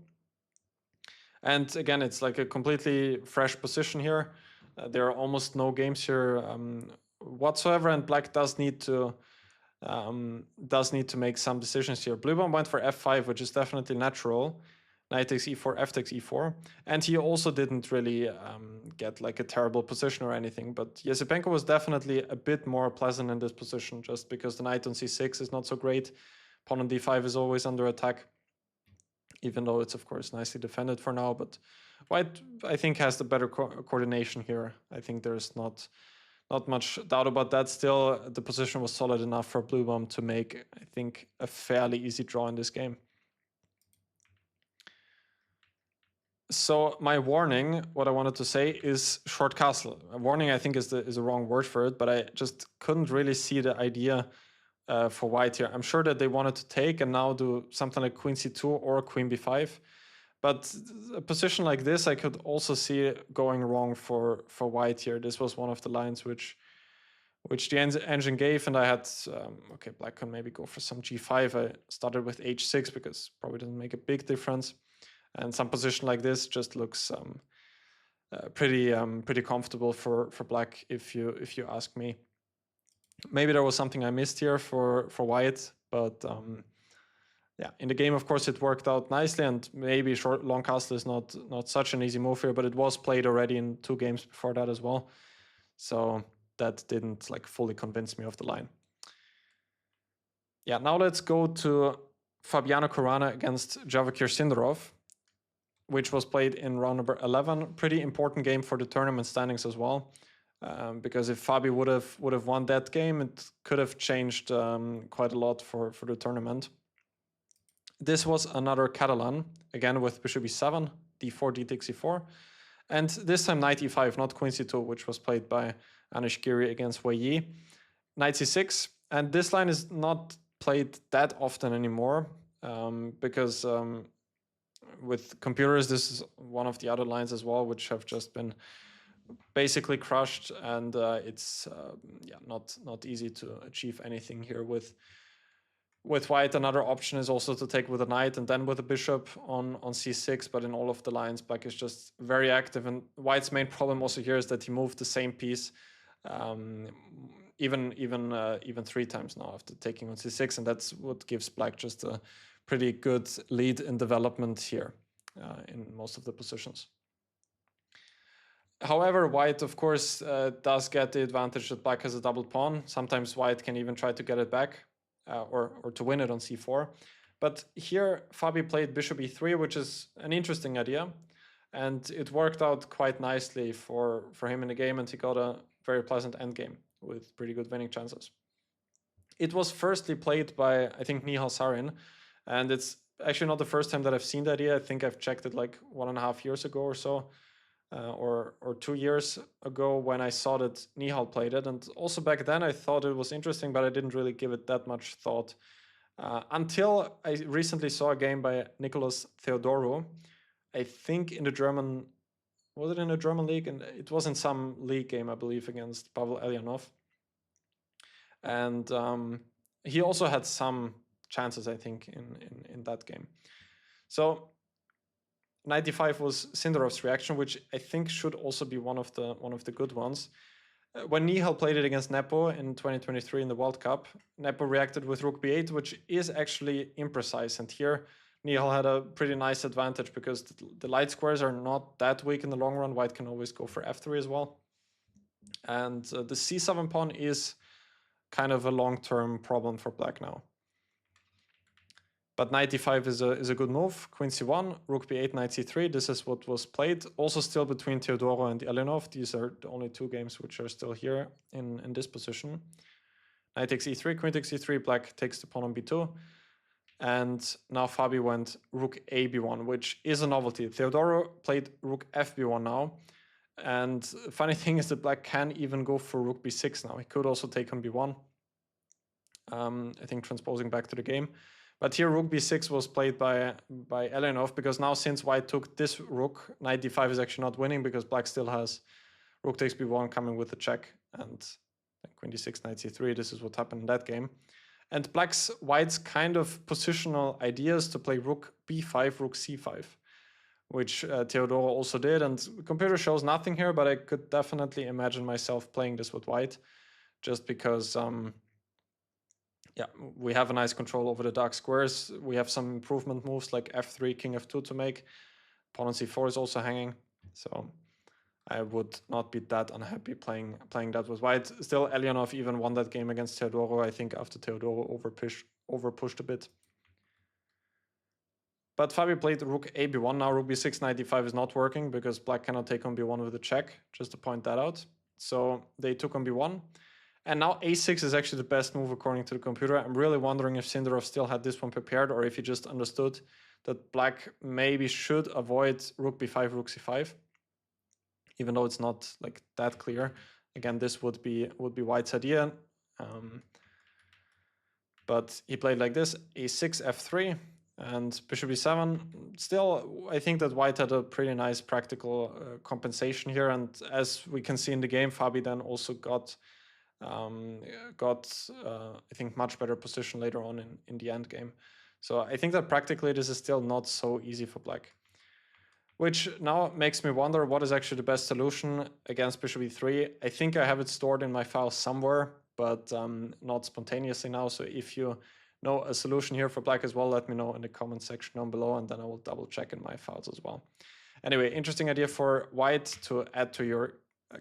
And again, it's like a completely fresh position here. There are almost no games here whatsoever, and black does need to make some decisions here. Blübaum went for f5, which is definitely natural. Knight takes e4, f takes e4, and he also didn't really get like a terrible position or anything. But Esipenko was definitely a bit more pleasant in this position, just because the knight on c6 is not so great. Pawn on d5 is always under attack, even though it's of course nicely defended for now. But white, I think, has the better coordination here. I think there's not much doubt about that. Still, the position was solid enough for Blübaum to make, I think, a fairly easy draw in this game. So my warning, what I wanted to say, is short castle. A warning, I think, is a wrong word for it, but I just couldn't really see the idea for white here. I'm sure that they wanted to take and now do something like queen c2 or queen b5, but a position like this I could also see going wrong for white here. This was one of the lines which the engine gave, and I had okay, black can maybe go for some g5. I started with h6 because probably doesn't make a big difference, and some position like this just looks pretty comfortable for black, if you ask me. Maybe there was something I missed here for white, but yeah, in the game, of course, it worked out nicely, and maybe long castle is not such an easy move here, but it was played already in 2 games before that as well, so that didn't like fully convince me of the line. Yeah, now let's go to Fabiano Caruana against Javakir Sindarov, which was played in round number 11. Pretty important game for the tournament standings as well. Because if Fabi would have won that game, it could have changed quite a lot for the tournament. This was another Catalan, again with bishop e7, d4, d takes e4, and this time knight e5, not queen c2, which was played by Anish Giri against Wei Yi. Knight c6, and this line is not played that often anymore, because with computers, this is one of the other lines as well, which have just been basically crushed, and it's yeah, not easy to achieve anything here with white. Another option is also to take with a knight and then with a bishop on c6, but in all of the lines, black is just very active, and white's main problem also here is that he moved the same piece even 3 times now after taking on c6, and that's what gives black just a pretty good lead in development here in most of the positions. However, white, of course, does get the advantage that black has a double pawn. Sometimes white can even try to get it back or to win it on c4. But here, Fabi played bishop e3, which is an interesting idea. And it worked out quite nicely for him in the game, and he got a very pleasant endgame with pretty good winning chances. It was firstly played by, I think, Nihal Sarin, and it's actually not the first time that I've seen the idea. I think I've checked it like 1.5 years ago or so. Or 2 years ago when I saw that Nihal played it. And also back then I thought it was interesting, but I didn't really give it that much thought. Until I recently saw a game by Nicolas Theodoru, I think in the German, was it in the German league? And it was in some league game, I believe, against Pavel Elyanov. And he also had some chances, I think, in that game. So knight d5 was Sindarov's reaction, which I think should also be one of the good ones. When Nihal played it against Nepo in 2023 in the World Cup, Nepo reacted with rook b8, which is actually imprecise. And here Nihal had a pretty nice advantage because the light squares are not that weak in the long run. White can always go for f3 as well. And the c7 pawn is kind of a long-term problem for black now. But knight d5 is a good move. Queen c1, rook b8, knight c3. This is what was played. Also still between Teodoro and Elenov. These are the only two games which are still here in this position. Knight takes e3, queen takes e3, black takes the pawn on b2. And now Fabi went rook a b1, which is a novelty. Teodoro played rook f b1 now. And funny thing is that black can even go for rook b6 now. He could also take on b1. I think transposing back to the game. But here rook b6 was played by Elenov, because now since white took this rook, knight d5 is actually not winning because black still has rook takes b1 coming with the check, and queen d6, knight c3. This is what happened in that game. And white's kind of positional ideas to play rook b5, rook c5, which Teodoro also did. And the computer shows nothing here, but I could definitely imagine myself playing this with white, just because yeah, we have a nice control over the dark squares. We have some improvement moves like f3, king f2 to make. Pawn on c4 is also hanging. So I would not be that unhappy playing that with white. Still, Elyanov even won that game against Teodoro, I think, after Teodoro overpushed a bit. But Fabi played rook a b1. Now rook b6, knight d5 is not working because black cannot take on b1 with a check, just to point that out. So they took on b1. And now a6 is actually the best move according to the computer. I'm really wondering if Sindarov still had this one prepared, or if he just understood that black maybe should avoid rook b5, rook c5, even though it's not like that clear. Again, this would be white's idea. But he played like this, a6, f3, and bishop e7. Still, I think that white had a pretty nice practical compensation here. And as we can see in the game, Fabi then also got I think much better position later on in the end game. So I think that practically this is still not so easy for black, which now makes me wonder what is actually the best solution against bishop e3. I think I have it stored in my file somewhere, but not spontaneously now. So if you know a solution here for black as well, let me know in the comment section down below, and then I will double check in my files as well. Anyway, interesting idea for white to add to your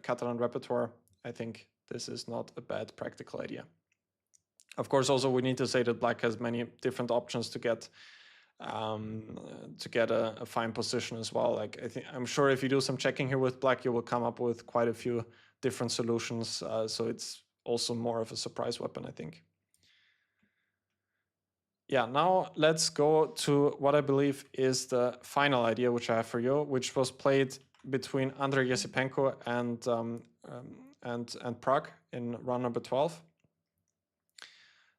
Catalan repertoire. I think this is not a bad practical idea. Of course, also we need to say that black has many different options to get a fine position as well. Like I'm sure if you do some checking here with black, you will come up with quite a few different solutions. So it's also more of a surprise weapon, I think. Yeah, now let's go to what I believe is the final idea which I have for you, which was played between Andrei Esipenko and Pragg in round number 12.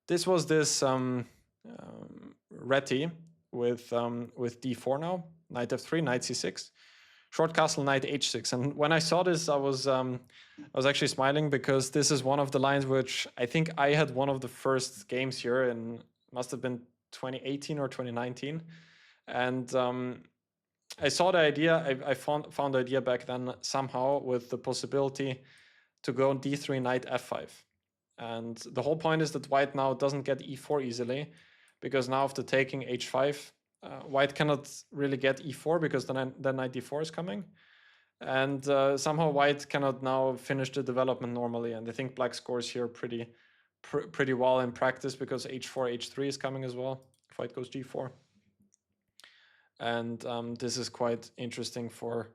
This was this Reti with d4 now, knight f3, knight c6, short castle, knight h6. And when I saw this, I was actually smiling, because this is one of the lines which I think I had one of the first games here in, must have been 2018 or 2019, and I saw the idea. I found the idea back then somehow, with the possibility to go on d3, knight f5. And the whole point is that white now doesn't get e4 easily, because now after taking h5, white cannot really get e4 because then knight d4 is coming. And somehow white cannot now finish the development normally. And I think black scores here pretty well in practice, because h4, h3 is coming as well if white goes g4. And this is quite interesting for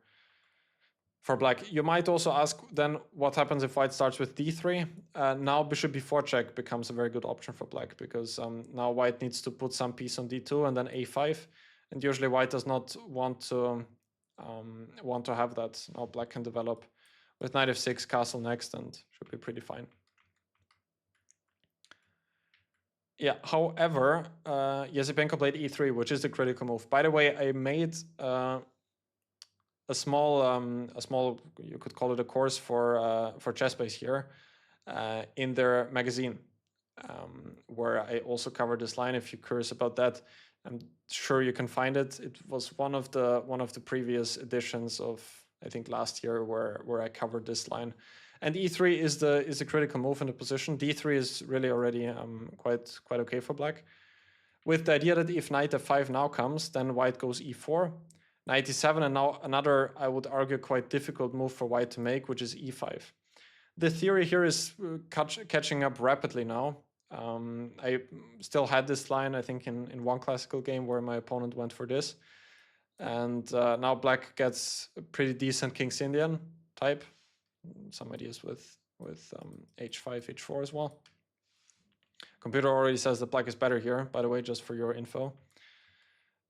black. You might also ask then what happens if white starts with d3. Now bishop b4 check becomes a very good option for black, because now white needs to put some piece on d2 and then a5, and usually white does not want to have that. Now black can develop with knight f6, castle next, and should be pretty fine. Yeah, however, Esipenko played e3, which is the critical move. By the way, I made a small, you could call it a course for chess base here in their magazine. where I also covered this line. If you're curious about that, I'm sure you can find it. It was one of the previous editions of, I think, last year where I covered this line. And e3 is the critical move in the position. d3 is really already quite okay for black, with the idea that if knight f5 now comes, then white goes e4, knight e7, and now another, I would argue, quite difficult move for white to make, which is e5. The theory here is catching up rapidly now. I still had this line, I think, in one classical game where my opponent went for this. And now black gets a pretty decent King's Indian type. Some ideas with h5, h4 as well. Computer already says that black is better here, by the way, just for your info.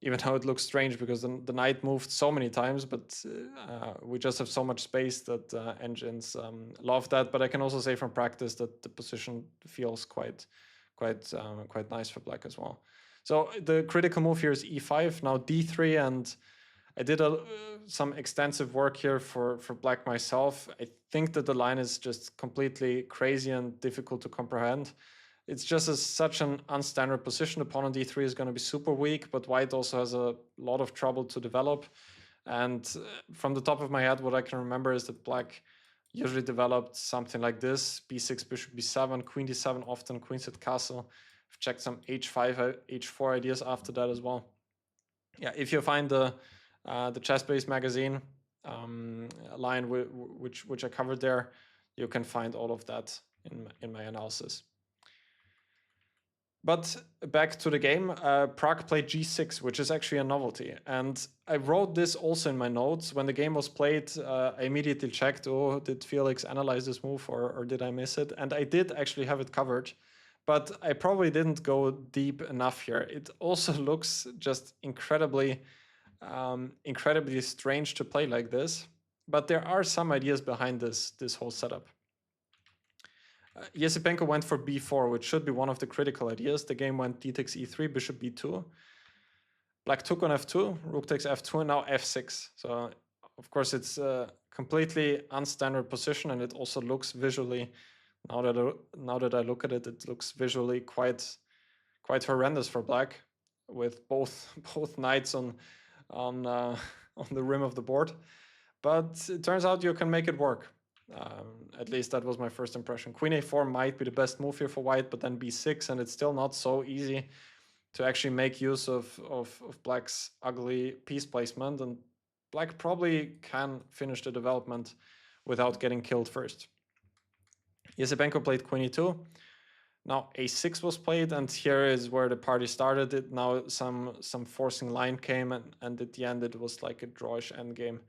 Even though it looks strange because the knight moved so many times, but we just have so much space that engines love that. But I can also say from practice that the position feels quite nice for black as well. So the critical move here is e5, now d3, and I did some extensive work here for black myself. I think that the line is just completely crazy and difficult to comprehend. It's just such an unstandard position. The pawn on d3 is going to be super weak, but white also has a lot of trouble to develop. And from the top of my head, what I can remember is that black usually developed something like this: b6, bishop b7, queen d7, often queen set castle. I've checked some h5, h4 ideas after that as well. Yeah, if you find the chess-based magazine line which I covered there, you can find all of that in my analysis. But back to the game, Pragg played g6, which is actually a novelty. And I wrote this also in my notes. When the game was played, I immediately checked, oh, did Felix analyze this move or did I miss it? And I did actually have it covered, but I probably didn't go deep enough here. It also looks just incredibly strange to play like this. But there are some ideas behind this whole setup. Esipenko went for b4, which should be one of the critical ideas. The game went d takes e3, bishop b2. Black took on f2, rook takes f2, and now f6. So, of course, it's a completely unstandard position, and it also looks visually, now that I look at it, it looks visually quite horrendous for black, with both knights on the rim of the board. But it turns out you can make it work. At least that was my first impression. Queen a4 might be the best move here for white, but then b6, and it's still not so easy to actually make use of black's ugly piece placement, and black probably can finish the development without getting killed first. Esipenko played queen e2. Now a6 was played, and here is where the party started. Now some forcing line came, and at the end it was like a drawish endgame.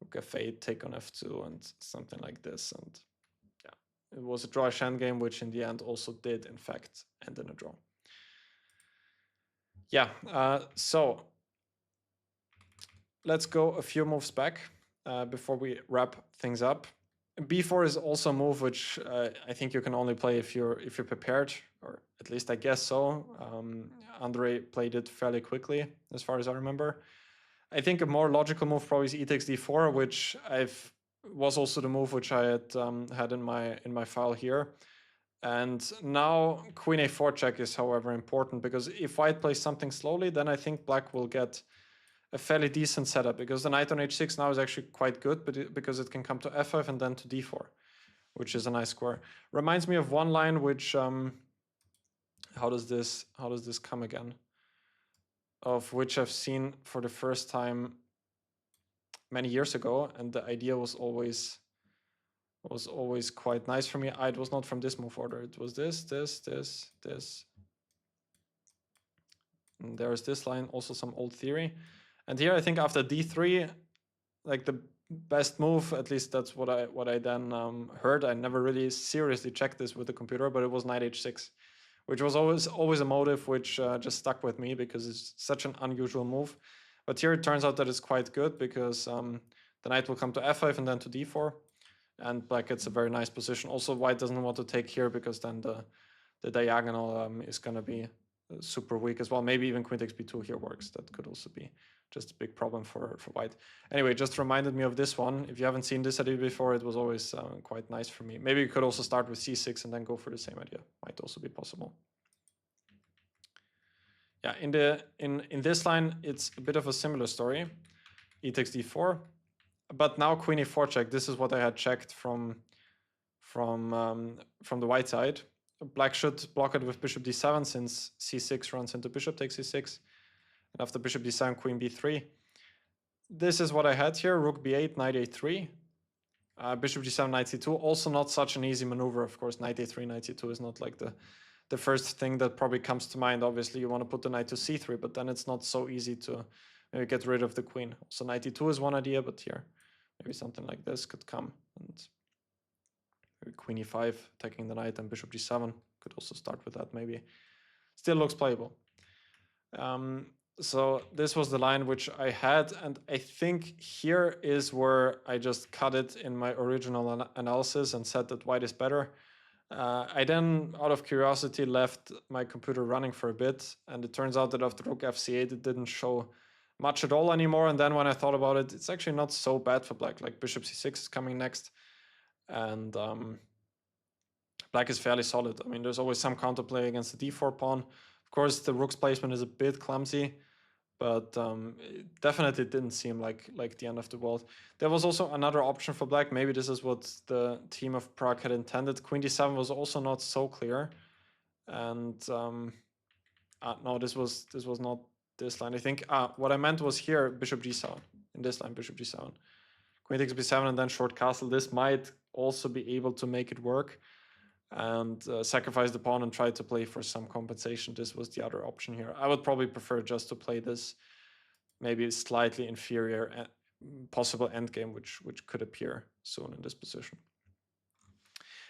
Rook f8, take on f2, and something like this. And yeah, it was a drawish endgame, which in the end also did, in fact, end in a draw. Yeah, so let's go a few moves back before we wrap things up. b4 is also a move which I think you can only play if you're prepared, or at least I guess so. Andrei played it fairly quickly, as far as I remember. I think a more logical move probably is e takes d4, which was also the move which I had in my file here. And now queen a4 check is, however, important, because if white plays something slowly, then I think black will get a fairly decent setup, because the knight on h6 now is actually quite good, but because it can come to f5 and then to d4, which is a nice square. Reminds me of one line which how does this come again? Of which I've seen for the first time many years ago, and the idea was always quite nice for me. It was not from this move order. It was this. And there's this line, also some old theory. And here I think after d3, like the best move, at least that's what I then heard. I never really seriously checked this with the computer, but it was knight h6. Which was always a motive which just stuck with me because it's such an unusual move. But here it turns out that it's quite good, because the knight will come to f5 and then to d4, and black gets a very nice position. Also, white doesn't want to take here, because then the diagonal is going to be super weak as well. Maybe even queen takes b2 here works. That could also be just a big problem for white. Anyway, just reminded me of this one. If you haven't seen this idea before, it was always quite nice for me. Maybe you could also start with c6 and then go for the same idea. Might also be possible. Yeah, in this line, it's a bit of a similar story. E takes d4, but now queen e4 check. This is what I had checked from the white side. Black should block it with bishop d7 since c6 runs into bishop takes c6. And after bishop d7, queen b3. This is what I had here, rook b8, knight a3. Bishop g7, knight c2. Also not such an easy maneuver, of course. Knight a3, knight c2 is not like the first thing that probably comes to mind. Obviously, you want to put the knight to c3, but then it's not so easy to maybe get rid of the queen. So knight e2 is one idea, but here, maybe something like this could come. And maybe queen e5, attacking the knight, and bishop g7. Could also start with that, maybe. Still looks playable. So this was the line which I had, and I think here is where I just cut it in my original analysis and said that white is better. I then, out of curiosity, left my computer running for a bit, and it turns out that after rook fc8 it didn't show much at all anymore. And then when I thought about it, it's actually not so bad for black. Like bishop c6 is coming next, and black is fairly solid. I mean, there's always some counterplay against the d4 pawn. Of course, the rook's placement is a bit clumsy, but it definitely didn't seem like the end of the world. There was also another option for black. Maybe this is what the team of Pragg had intended. Queen d7 was also not so clear, and no, this was not this line. I think what I meant was here, bishop g7. In this line, bishop g7, queen takes b7, and then short castle. This might also be able to make it work and sacrifice the pawn and try to play for some compensation. This was the other option here. I would probably prefer just to play this maybe slightly inferior possible endgame, which could appear soon in this position.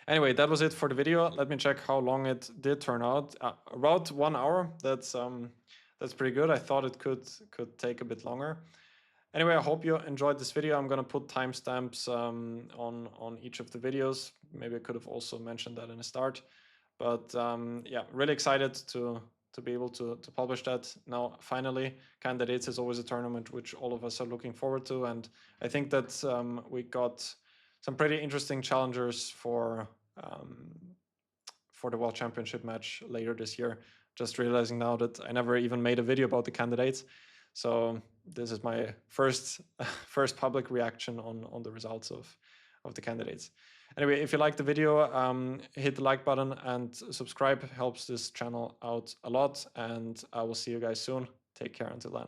Anyway, that was it for the video. Let me check how long it did turn out. About 1 hour. That's pretty good. I thought it could take a bit longer. Anyway, I hope you enjoyed this video. I'm going to put timestamps on each of the videos. Maybe I could have also mentioned that in the start. But yeah, really excited to be able to publish that. Now, finally, Candidates is always a tournament which all of us are looking forward to. And I think that we got some pretty interesting challengers for the World Championship match later this year. Just realizing now that I never even made a video about the candidates. So this is my first public reaction on the results of the candidates. Anyway, if you like the video, hit the like button and subscribe. Helps this channel out a lot. And I will see you guys soon. Take care until then.